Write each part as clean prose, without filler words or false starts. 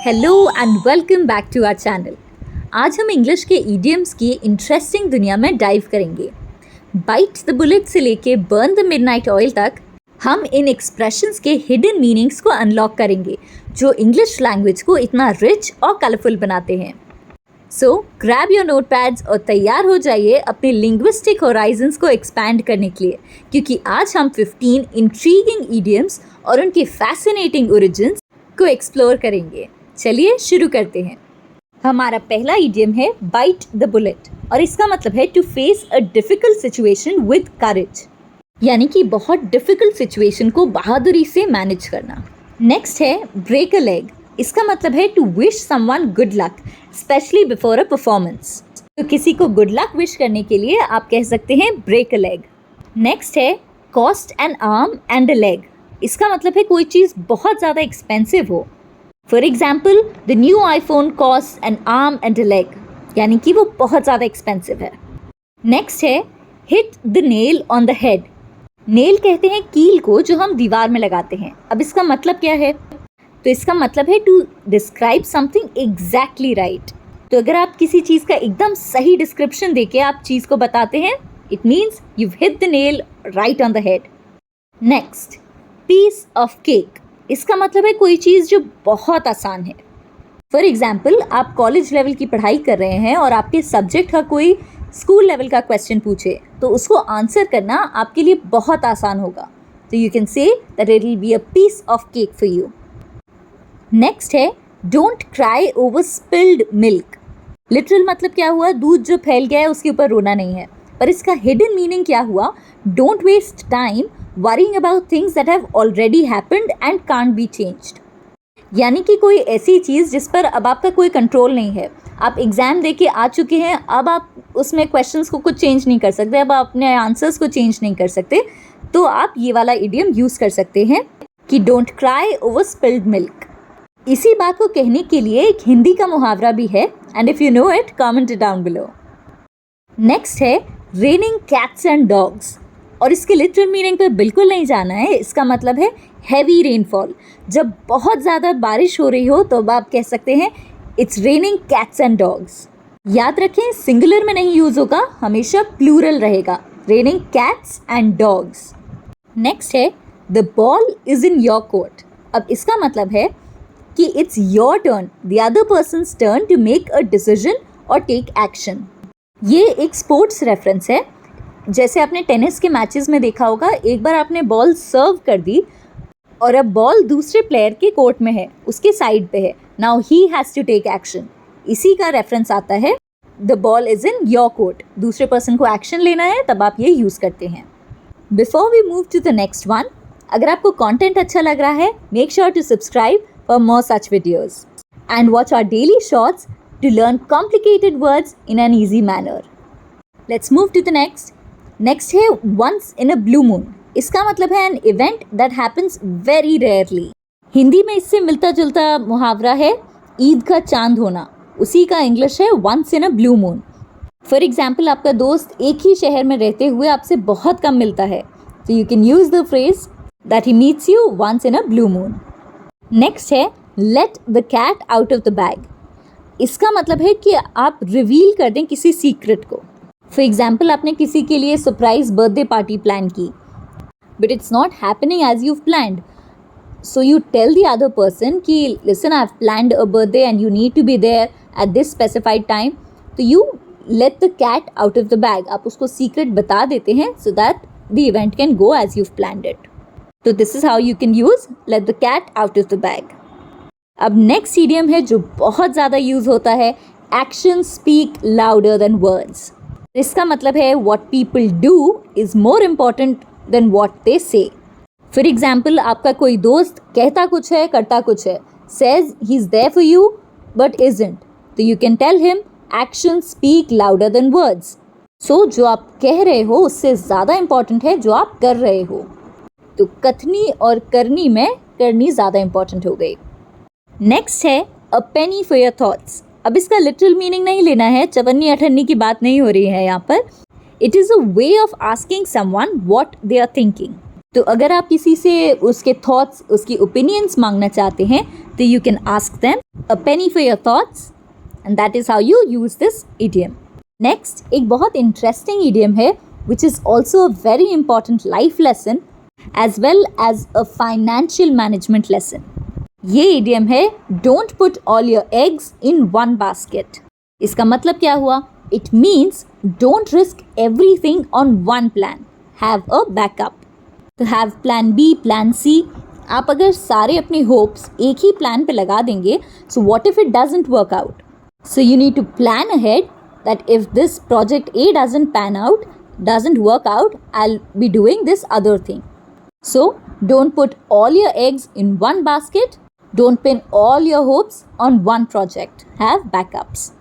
Hello and welcome back to our channel. आज हम English के ईडियम्स की इंटरेस्टिंग दुनिया में डाइव करेंगे। बाइट द बुलेट से लेके बर्न द मिडनाइट ऑयल तक हम इन एक्सप्रेशंस के हिडन मीनिंग्स को अनलॉक करेंगे जो इंग्लिश लैंग्वेज को इतना रिच और कलरफुल बनाते हैं। सो ग्रैब योर नोटपैड्स और तैयार हो जाइए अपने लिंग्विस्टिक होराइजन्स को एक्सपैंड करने के लिए, क्योंकि आज हम 15 इंट्रीगिंग ईडियम्स और उनके फैसिनेटिंग ओरिजिन्स को एक्सप्लोर करेंगे। चलिए शुरू करते हैं। हमारा पहला इडियम है बाइट द बुलेट और इसका मतलब है to face a difficult situation with courage, यानी कि बहुत डिफिकल्ट सिचुएशन को बहादुरी से मैनेज करना। नेक्स्ट है ब्रेक अ लेग। इसका मतलब है to wish someone good luck specially before a performance. तो किसी को गुड लक विश करने के लिए आप कह सकते हैं ब्रेक अ लेग। नेक्स्ट है cost N arm and a leg. इसका मतलब है कोई चीज़ बहुत ज़्यादा एक्सपेंसिव हो। For example the new iPhone cost N arm and a leg, यानी कि वो बहुत ज़्यादा एक्सपेंसिव है। नेक्स्ट है hit the nail on the head. Nail कहते हैं कील को जो हम दीवार में लगाते हैं। अब इसका मतलब क्या है? तो इसका मतलब है to describe something exactly right. तो अगर आप किसी चीज़ का एकदम सही डिस्क्रिप्शन देके आप चीज़ को बताते हैं, it means you hit the nail right on the head. Next piece of cake. इसका मतलब है कोई चीज़ जो बहुत आसान है। फॉर एग्जाम्पल आप कॉलेज लेवल की पढ़ाई कर रहे हैं और आपके सब्जेक्ट का कोई स्कूल लेवल का क्वेश्चन पूछे तो उसको आंसर करना आपके लिए बहुत आसान होगा। तो you can say that it will be a piece of cake for you. Next है don't cry over spilled milk. Literal मतलब क्या हुआ? दूध जो फैल गया है उसके ऊपर रोना नहीं है। पर इसका हिडन मीनिंग क्या हुआ? Don't waste time worrying about things that have already happened and can't be changed। यानी कि कोई ऐसी चीज़ जिस पर अब आपका कोई कंट्रोल नहीं है। आप एग्ज़ाम दे के आ चुके हैं, अब आप उसमें क्वेश्चंस को कुछ चेंज नहीं कर सकते, अब आप अपने आंसर्स को चेंज नहीं कर सकते, तो आप ये वाला इडियम यूज़ कर सकते हैं कि don't cry over spilled milk. इसी बात को कहने के लिए एक हिंदी का मुहावरा भी है, and if you know it comment it down below. Next है रेनिंग कैट्स एंड डॉग्स और इसके लिटरल मीनिंग पर बिल्कुल नहीं जाना है। इसका मतलब है हैवी रेनफॉल। जब बहुत ज़्यादा बारिश हो रही हो तो आप कह सकते हैं it's raining cats and dogs. याद रखें सिंगुलर में नहीं यूज़ होगा, हमेशा प्लूरल रहेगा, raining cats and dogs. Next है the ball is in your court. अब इसका मतलब है कि it's your turn, the other person's turn to make a decision और टेक एक्शन। ये एक स्पोर्ट्स रेफरेंस है। जैसे आपने टेनिस के मैचेस में देखा होगा, एक बार आपने बॉल सर्व कर दी और अब बॉल दूसरे प्लेयर के कोर्ट में है, उसके साइड पे है, now he has to take action. इसी का रेफरेंस आता है the ball is in your court. दूसरे पर्सन को एक्शन लेना है तब आप ये यूज़ करते हैं। Before we move to the next one, अगर आपको कॉन्टेंट अच्छा लग रहा है make sure to subscribe for more such videos and watch our daily shorts to learn complicated words in an easy manner. Let's move to the next. Next है once in a blue moon. इसका मतलब है an event that happens very rarely. Hindi में इससे मिलता जुलता मुहावरा है ईद का चांद होना, उसी का इंग्लिश है once in a blue moon. For example आपका दोस्त एक ही शहर में रहते हुए आपसे बहुत कम मिलता है, तो you can use the phrase that he meets you once in a blue moon. Next है let the cat out of the bag. इसका मतलब है कि आप रिवील कर दें किसी सीक्रेट को। फॉर एग्जाम्पल आपने किसी के लिए सरप्राइज बर्थडे पार्टी प्लान की, but it's not happening as you planned, so you tell the other person कि listen I have planned a birthday and you need to be there at this specified time. तो you let the cat out of the bag, आप उसको secret बता देते हैं so that the event can go as you planned it. तो this is how you can use let the cat out of the bag. अब next idiom है जो बहुत ज़्यादा यूज होता है, action speak louder than words. इसका मतलब है what people do is more important than what they say। For example आपका कोई दोस्त कहता कुछ है करता कुछ है, says he's there for you but isn't, तो you can tell him actions speak louder than words। So जो आप कह रहे हो उससे ज़्यादा इम्पॉर्टेंट है जो आप कर रहे हो। तो कथनी और करनी में करनी ज़्यादा इम्पॉर्टेंट हो गई। नेक्स्ट है a penny for your thoughts। अब इसका लिटरल मीनिंग नहीं लेना है, चवन्नी अठन्नी की बात नहीं हो रही है यहाँ पर। It is a way of asking someone what they are thinking. तो अगर आप किसी से उसके थॉट्स, उसकी ओपिनियंस मांगना चाहते हैं So you can ask them a penny for your thoughts, and that is how you use this idiom. Next, एक बहुत interesting idiom है, which is also a very important life lesson as well as a financial management lesson. ये idiom है don't put all your eggs in one basket. इसका मतलब क्या हुआ? It means don't risk everything on one plan. Have a backup. To have plan B, plan C. आप अगर सारे अपने hopes एक ही plan पे लगा देंगे, so what if it doesn't work out? So you need to plan ahead that if this project A doesn't work out, I'll be doing this other thing. So don't put all your eggs in one basket. Don't pin all your hopes on one project. Have backups.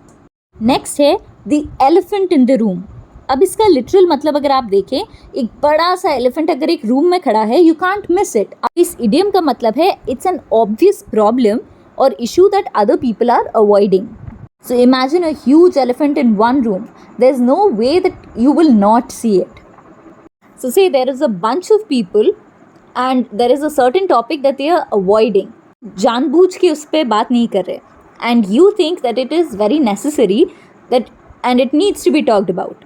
Next है the elephant in the room. अब इसका literal मतलब अगर आप देखें, एक बड़ा सा एलिफेंट अगर एक रूम में खड़ा है, यू कांट मिस इट. इस इडियम का मतलब है इट्स एन ऑब्वियस प्रॉब्लम और issue that other people are avoiding. So imagine a huge elephant in one room. There's no way that you will not see it. So say there is a bunch of people and there is a certain topic that they are avoiding. जानबूझ के उस पर बात नहीं कर रहे. And you think that it is very necessary that and it needs to be talked about.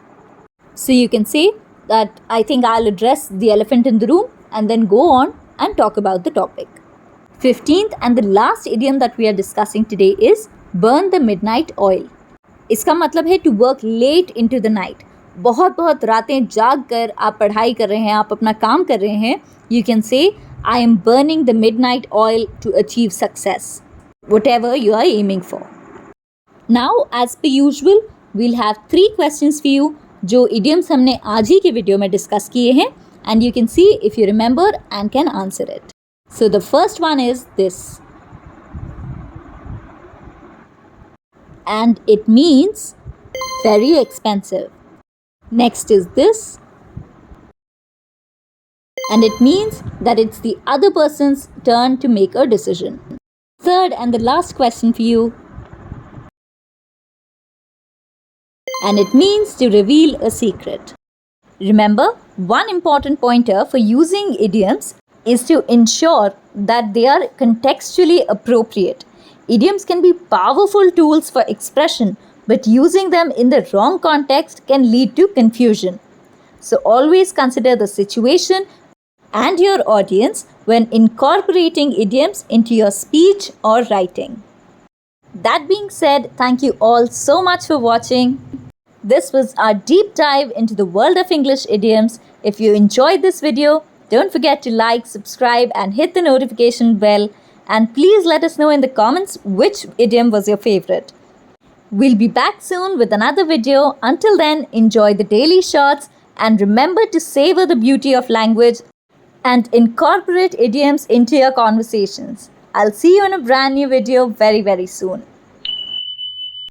So you can say that I think I'll address the elephant in the room and then go on and talk about the topic. 15th and the last idiom that we are discussing today is burn the midnight oil. इसका मतलब है to work late into the night. बहुत रातें जाग कर आप पढ़ाई कर रहे हैं, आप अपना काम कर रहे हैं. You can say I am burning the midnight oil to achieve success, whatever you are aiming for. Now as per usual, we'll have 3 questions for you जो idioms हमने आज ही के वीडियो में डिस्कस किए हैं, and you can see if you remember and can answer it. So the first one is this, and it means very expensive. Next is this, and it means that it's the other person's turn to make a decision. Third and the last question for you, and it means to reveal a secret. Remember, one important pointer for using idioms is to ensure that they are contextually appropriate. Idioms can be powerful tools for expression, but using them in the wrong context can lead to confusion. So always consider the situation and your audience when incorporating idioms into your speech or writing. That being said, thank you all so much for watching. This was our deep dive into the world of English idioms. If you enjoyed this video, don't forget to like, subscribe and hit the notification bell. And please let us know in the comments which idiom was your favorite. We'll be back soon with another video. Until then, enjoy the daily shorts and remember to savor the beauty of language and incorporate idioms into your conversations. I'll see you in a brand new video very soon.